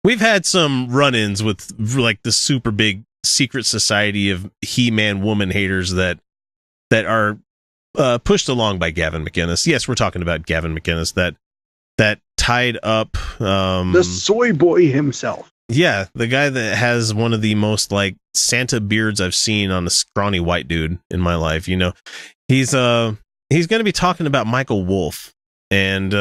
We've had some run-ins with like the super big secret society of He-Man woman haters that are pushed along by Gavin McInnes. Yes, we're talking about Gavin McInnes, that tied up the soy boy himself. Yeah, the guy that has one of the most like Santa beards I've seen on a scrawny white dude in my life. You know, he's going to be talking about Michael Wolff, and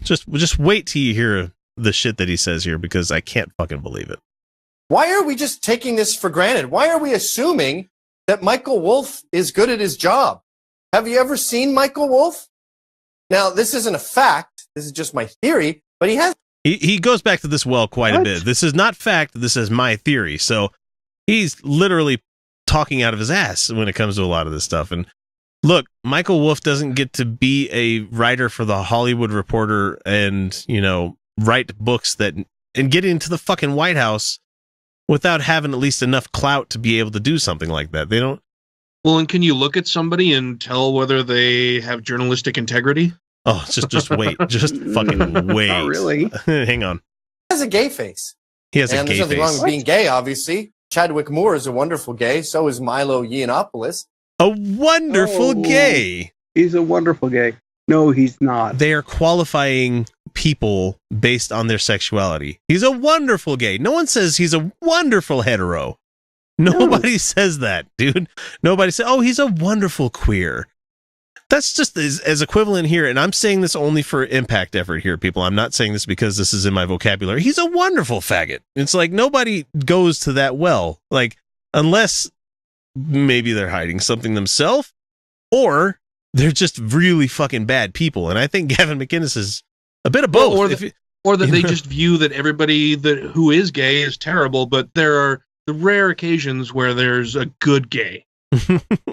just wait till you hear the shit that he says here, because I can't fucking believe it. Why are we just taking this for granted? Why are we assuming that Michael Wolff is good at his job? Have you ever seen Michael Wolff? Now, this isn't a fact. This is just my theory, but he has. He goes back to this well quite a bit. This is not fact. This is my theory. So he's literally talking out of his ass when it comes to a lot of this stuff. And look, Michael Wolff doesn't get to be a writer for the Hollywood Reporter and, you know, write books and get into the fucking White House without having at least enough clout to be able to do something like that. They don't. Well, and can you look at somebody and tell whether they have journalistic integrity? Oh, just wait. Just fucking wait. Not really. Hang on. He has a gay face. He has a gay face. And there's nothing wrong with being gay, obviously. Chadwick Moore is a wonderful gay. So is Milo Yiannopoulos. A wonderful gay. He's a wonderful gay. No, he's not. They are qualifying people based on their sexuality. He's a wonderful gay. No one says he's a wonderful hetero. Nobody says that, dude. Nobody says, oh, he's a wonderful queer. That's just as equivalent here, and I'm saying this only for impact effort here, people. I'm not saying this because this is in my vocabulary. He's a wonderful faggot. It's like nobody goes to that well, like, unless maybe they're hiding something themselves, or they're just really fucking bad people. And I think Gavin McInnes is a bit of both. Or that they just view that everybody who is gay is terrible, but there are the rare occasions where there's a good gay.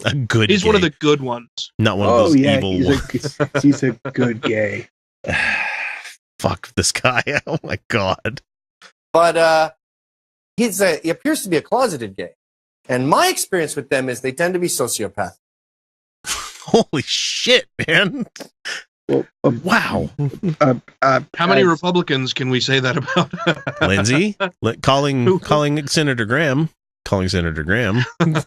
A good He's gay. one of the good ones. Not one of those evil ones. He's a good gay. Fuck this guy. Oh my God. But he appears to be a closeted gay. And my experience with them is they tend to be sociopaths. Holy shit, man. Well, wow. How many Republicans can we say that about? Lindsay? Calling Senator Graham. Calling Senator Graham. What's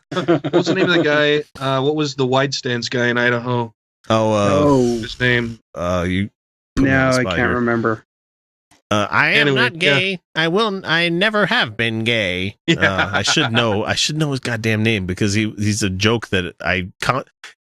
the name of the guy? What was the wide stance guy in Idaho? His name. I can't remember. I am not gay. Yeah. I never have been gay. Yeah. I should know his goddamn name, because he's a joke that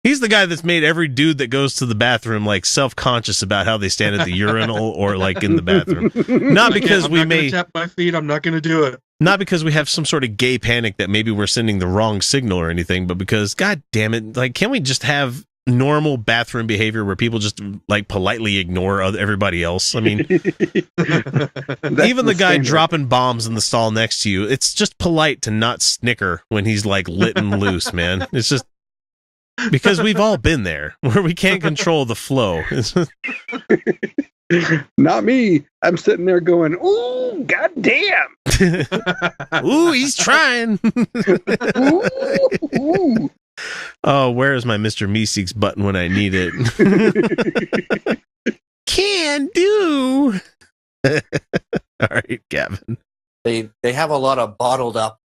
he's the guy that's made every dude that goes to the bathroom like self-conscious about how they stand at the urinal or like in the bathroom. Not because I'm not tap my feet. I'm not going to do it. Not because we have some sort of gay panic that maybe we're sending the wrong signal or anything, but because, God damn it, like, can we just have normal bathroom behavior where people just like politely ignore everybody else? I mean, even the guy dropping bombs in the stall next to you, it's just polite to not snicker when he's like lit and loose, man. It's just because we've all been there where we can't control the flow. Not me. I'm sitting there going, ooh, goddamn. Ooh, he's trying. Ooh. Oh, where is my Mr. Meeseeks button when I need it? Can do. All right, Gavin. They have a lot of bottled up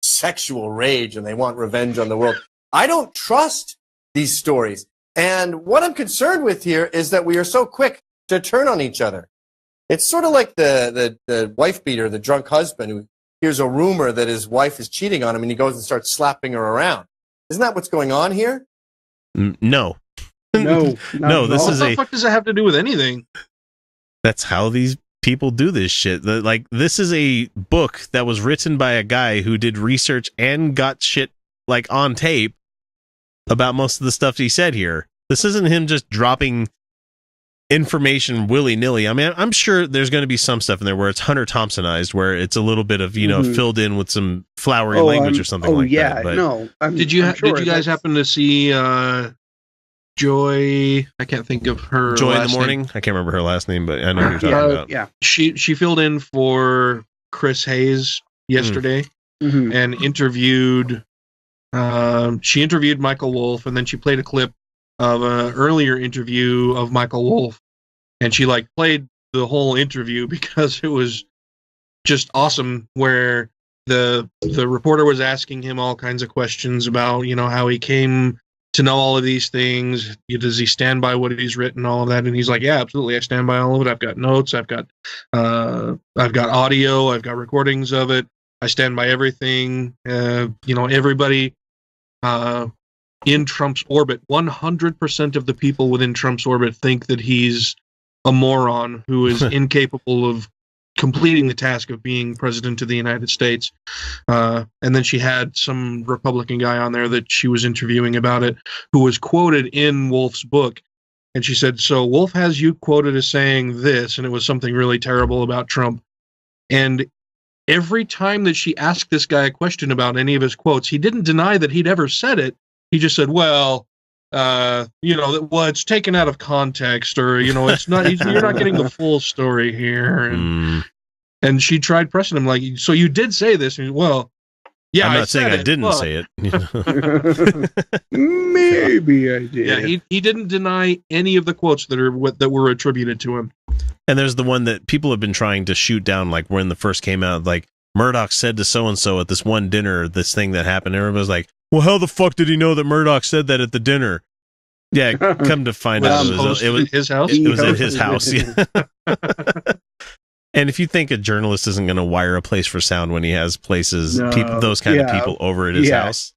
sexual rage, and they want revenge on the world. I don't trust these stories. And what I'm concerned with here is that we are so quick to turn on each other. It's sort of like the wife beater, the drunk husband who hears a rumor that his wife is cheating on him, and he goes and starts slapping her around. Isn't that what's going on here? No. No. This is what the fuck does that have to do with anything? That's how these people do this shit. Like, this is a book that was written by a guy who did research and got shit like on tape about most of the stuff he said here. This isn't him just dropping information willy-nilly. I mean, I'm sure there's going to be some stuff in there where it's Hunter Thompsonized, where it's a little bit of, filled in with some flowery language or something like that. But no. Did you guys happen to see Joy? I can't think of her Joy in last the Morning? name. I can't remember her last name, but I know who you're talking about. Yeah. She filled in for Chris Hayes yesterday and interviewed Michael Wolff, and then she played a clip of an earlier interview of Michael Wolff, and she played the whole interview because it was just awesome, where the reporter was asking him all kinds of questions about, you know, how he came to know all of these things. Does he stand by what he's written, all of that? And he's like, yeah, absolutely, I stand by all of it. I've got notes, I've got audio, I've got recordings of it. I stand by everything. You know, everybody in Trump's orbit, 100% of the people within Trump's orbit think that he's a moron who is incapable of completing the task of being president of the United States. And then she had some Republican guy on there that she was interviewing about it, who was quoted in Wolff's book. And she said, so Wolff has you quoted as saying this, and it was something really terrible about Trump. And every time that she asked this guy a question about any of his quotes, he didn't deny that he'd ever said it. He just said, well, you know, well, it's taken out of context, or, you know, it's not, you're not getting the full story here. And she tried pressing him, like, so you did say this? And, well, yeah, I'm not saying I didn't say it. Maybe I did. Yeah, he didn't deny any of the quotes that were attributed to him. And there's the one that people have been trying to shoot down, like when the first came out, like Murdoch said to so-and-so at this one dinner, this thing that happened. Everybody's like, well, how the fuck did he know that Murdoch said that at the dinner? Yeah, come to find out, it was his house. It was at his house. Yeah. And if you think a journalist isn't going to wire a place for sound when he has places, those kind of people over at his house,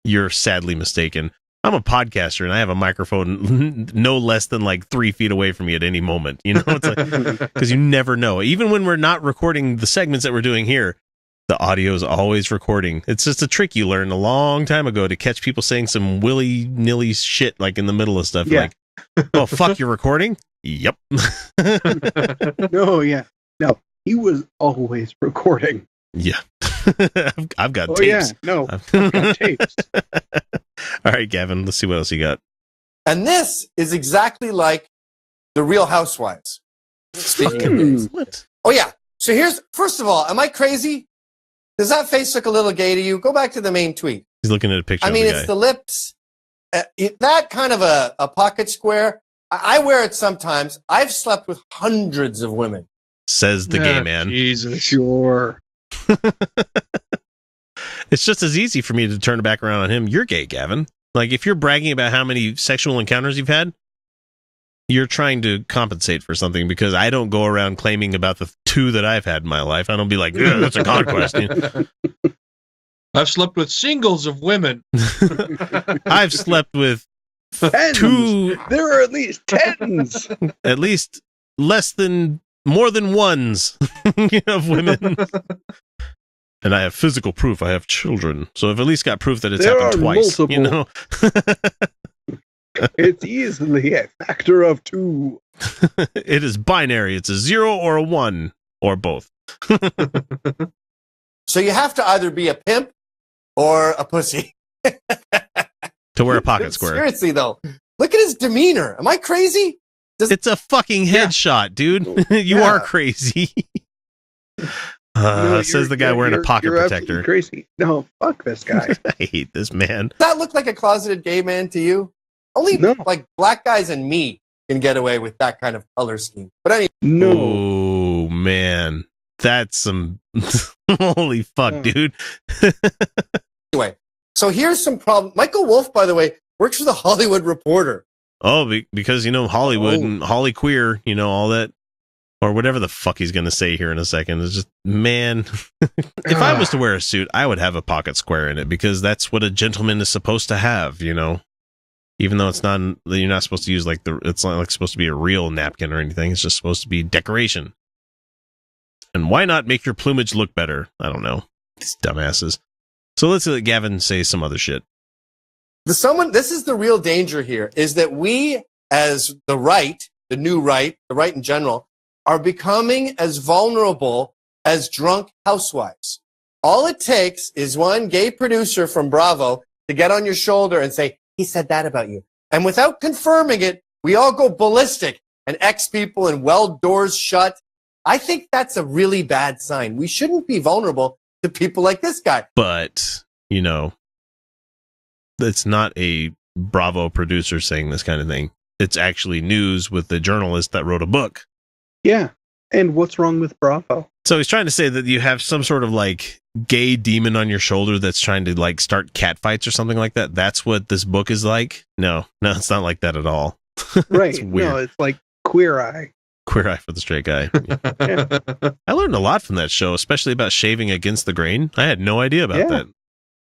you're sadly mistaken. I'm a podcaster and I have a microphone no less than like 3 feet away from me at any moment. You know, it's like, because you never know. Even when we're not recording the segments that we're doing here, the audio is always recording. It's just a trick you learned a long time ago to catch people saying some willy-nilly shit like in the middle of stuff. Like, oh, fuck, you're recording? Yep. No, he was always recording. Yeah. I've got tapes. Yeah, no, I've got tapes. All right, Gavin, let's see what else you got. And this is exactly like the Real Housewives. What? Oh, yeah. So first of all, am I crazy? Does that face look a little gay to you? Go back to the main tweet. He's looking at a picture of the it's guy. the lips. That kind of a pocket square. I wear it sometimes. I've slept with hundreds of women. Says the gay man. Jesus. Sure. It's just as easy for me to turn it back around on him. You're gay, Gavin. Like, if you're bragging about how many sexual encounters you've had, you're trying to compensate for something, because I don't go around claiming about the 2 that I've had in my life. I don't be like, yeah, that's a conquest. You know? I've slept with singles of women. I've slept with Tens. 2. There are at least 10s. At least more than ones of women. And I have physical proof I have children. So I've at least got proof that it's happened twice. Multiple. You know? It's easily a factor of 2. It is binary. It's a 0 or a 1 or both. So you have to either be a pimp or a pussy. To wear a pocket square. Seriously, though. Look at his demeanor. Am I crazy? It's a fucking headshot, dude. You are crazy. Says the guy wearing a pocket protector. Crazy. No, fuck this guy. I hate this man. Does that look like a closeted gay man to you? Only like black guys and me can get away with that kind of color scheme. But anyway. No. Oh, man. That's some... Holy fuck, dude. Anyway, so here's some problem. Michael Wolff, by the way, works for the Hollywood Reporter. Oh, because, you know, Hollywood and Holly queer, you know, all that. Or whatever the fuck he's going to say here in a second. It's just, man, if I was to wear a suit, I would have a pocket square in it, because that's what a gentleman is supposed to have, you know? Even though you're not supposed to use it's not like supposed to be a real napkin or anything. It's just supposed to be decoration. And why not make your plumage look better? I don't know. These dumbasses. So let's let Gavin say some other shit. This is the real danger here, is that we, as the right, the new right, the right in general, are becoming as vulnerable as drunk housewives. All it takes is one gay producer from Bravo to get on your shoulder and say, he said that about you. And without confirming it, we all go ballistic and X people and weld doors shut. I think that's a really bad sign. We shouldn't be vulnerable to people like this guy. But, you know, it's not a Bravo producer saying this kind of thing. It's actually news with the journalist that wrote a book. Yeah. And what's wrong with Bravo? So he's trying to say that you have some sort of like gay demon on your shoulder that's trying to like start catfights or something like that. That's what this book is like. No, it's not like that at all. Right. It's weird. No, it's like Queer Eye. Queer Eye for the Straight Guy. Yeah. I learned a lot from that show, especially about shaving against the grain. I had no idea about that.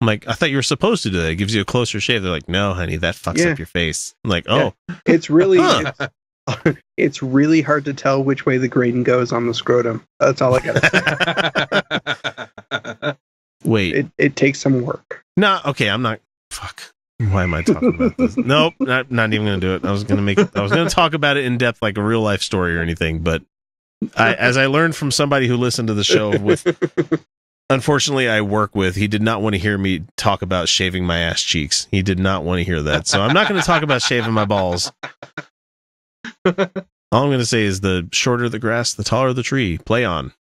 I'm like, I thought you were supposed to do that. It gives you a closer shave. They're like, no, honey, that fucks up your face. I'm like, oh. It's really it's really hard to tell which way the grain goes on the scrotum. That's all I gotta say. Wait. It takes some work. No, okay, I'm not. Fuck. Why am I talking about this? Nope, not even going to do it. I was going to talk about it in depth, like a real life story or anything. But as I learned from somebody who listened to the show unfortunately, I work with, he did not want to hear me talk about shaving my ass cheeks. He did not want to hear that. So I'm not going to talk about shaving my balls. All I'm going to say is the shorter the grass, the taller the tree. Play on.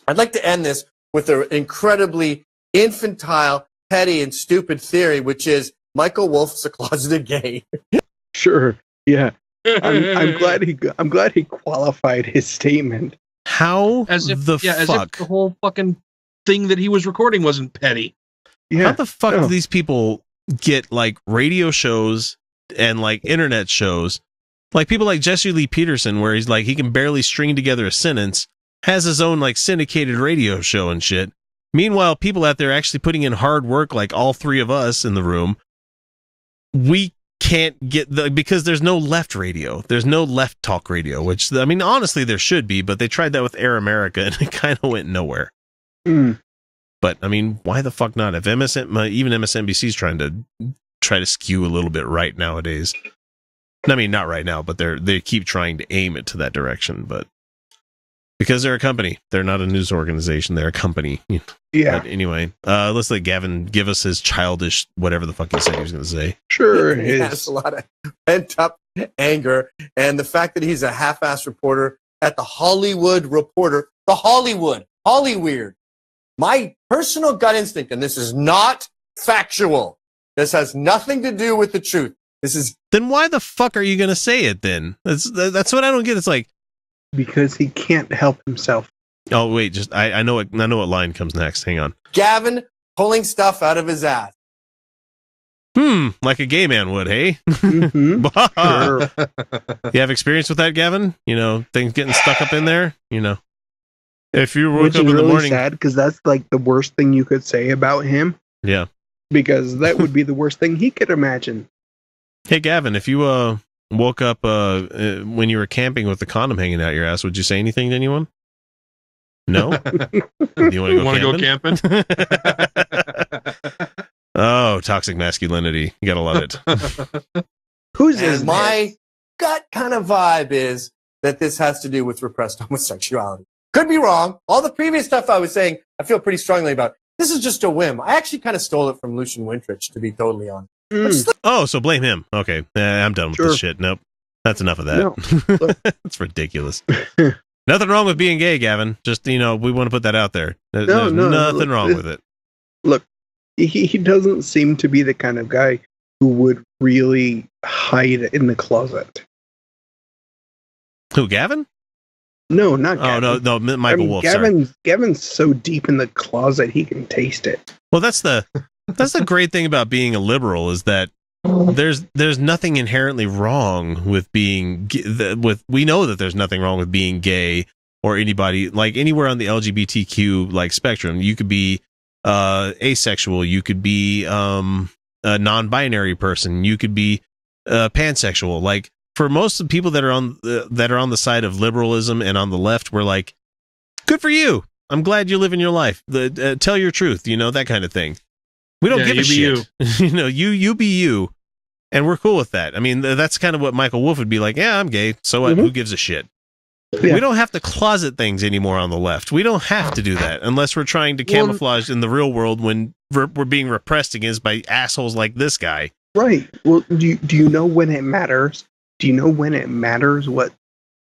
I'd like to end this with an incredibly infantile, petty, and stupid theory, which is Michael Wolff's a closeted gay. Sure. Yeah. I'm glad he qualified his statement. How as if the fuck the whole fucking thing that he was recording wasn't petty. Yeah. How the fuck do these people get like radio shows and like internet shows? Like people like Jesse Lee Peterson, where he's like he can barely string together a sentence, has his own like syndicated radio show and shit. Meanwhile, people out there actually putting in hard work, like all three of us in the room, we can't get because there's no left radio. There's no left talk radio, which, I mean, honestly, there should be, but they tried that with Air America and it kind of went nowhere. Mm. But, I mean, why the fuck not? If even MSNBC's trying to skew a little bit right nowadays. I mean, not right now, but they keep trying to aim it to that direction, but because they're a company. They're not a news organization. They're a company. Yeah. But anyway, let's let Gavin give us his childish whatever the fuck he said he was going to say. Sure it He is. has a lot of pent-up anger. And the fact that he's a half-ass reporter at the Hollywood Reporter, the Hollyweird. My personal gut instinct, and this is not factual. This has nothing to do with the truth. This is... Then why the fuck are you going to say it then? That's what I don't get. It's like... Because he can't help himself. Oh, wait, just I know what line comes next. Hang on. Gavin pulling stuff out of his ass. Like a gay man would, hey? Mm-hmm. Sure. You have experience with that, Gavin? You know, things getting stuck up in there? You know. If you woke Which up is in the really morning... sad, because that's like the worst thing you could say about him. Yeah. Because that would be the worst thing he could imagine. Hey, Gavin, if you woke up when you were camping with the condom hanging out your ass, would you say anything to anyone? No? Do you want to go camping? Oh, toxic masculinity. You gotta love it. Who's And my gut kind of vibe is that this has to do with repressed homosexuality. Could be wrong. All the previous stuff I was saying, I feel pretty strongly about. This is just a whim. I actually kind of stole it from Lucian Wintrich, to be totally honest. Oh, so blame him. Okay. I'm done with this shit. Nope. That's enough of that. No. That's ridiculous. Nothing wrong with being gay, Gavin. Just, we want to put that out there. There's nothing wrong with it. Look, he doesn't seem to be the kind of guy who would really hide in the closet. Who, Gavin? No, not Gavin. Oh, no, Michael Wolff. Gavin's so deep in the closet he can taste it. Well, that's the great thing about being a liberal is that there's nothing inherently wrong with being we know that there's nothing wrong with being gay or anybody like anywhere on the LGBTQ like spectrum. You could be asexual, you could be a non-binary person, you could be pansexual. Like for most of the people that are on the side of liberalism and on the left, we're like, good for you. I'm glad you're living your life. Tell your truth, that kind of thing. We don't give a shit. You be you. And we're cool with that. I mean, that's kind of what Michael Wolff would be like. Yeah, I'm gay. So what? Who gives a shit? Yeah. We don't have to closet things anymore on the left. We don't have to do that unless we're trying to camouflage in the real world when we're being repressed against by assholes like this guy. Right. Well, do you know when it matters? Do you know when it matters what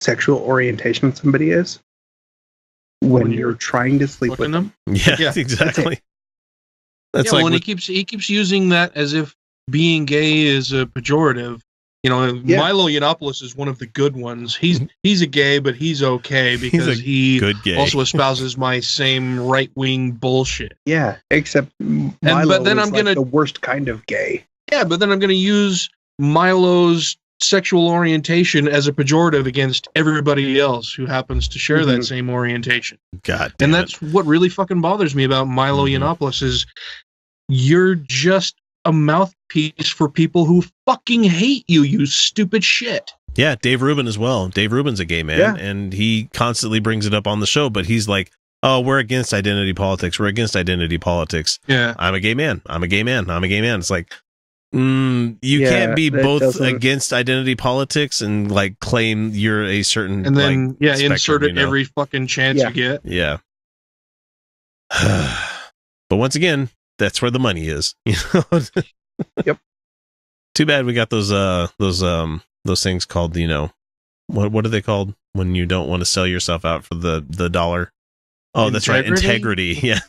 sexual orientation somebody is? When you're trying to sleep with them. Yeah, exactly. That's like when he keeps using that as if being gay is a pejorative, Yeah. Milo Yiannopoulos is one of the good ones. He's a gay, but he's okay because he good gay. also espouses my same right-wing bullshit. Yeah, except Milo but then is I'm like gonna- the worst kind of gay. Yeah, but then I'm going to use Milo's sexual orientation as a pejorative against everybody else who happens to share that same orientation. God damn And that's what really fucking bothers me about Milo Yiannopoulos is you're just a mouthpiece for people who fucking hate you, you stupid shit. Yeah, Dave Rubin as well. Dave Rubin's a gay man, and he constantly brings it up on the show, but he's like, oh, we're against identity politics. We're against identity politics. Yeah. I'm a gay man. I'm a gay man. I'm a gay man. It's like, you can't be both against identity politics and like claim you're a certain and then spectrum, insert it every fucking chance you get. Yeah. But once again, that's where the money is. Yep. Too bad we got those things called, what are they called when you don't want to sell yourself out for the dollar? Oh, that's right, integrity. Yeah.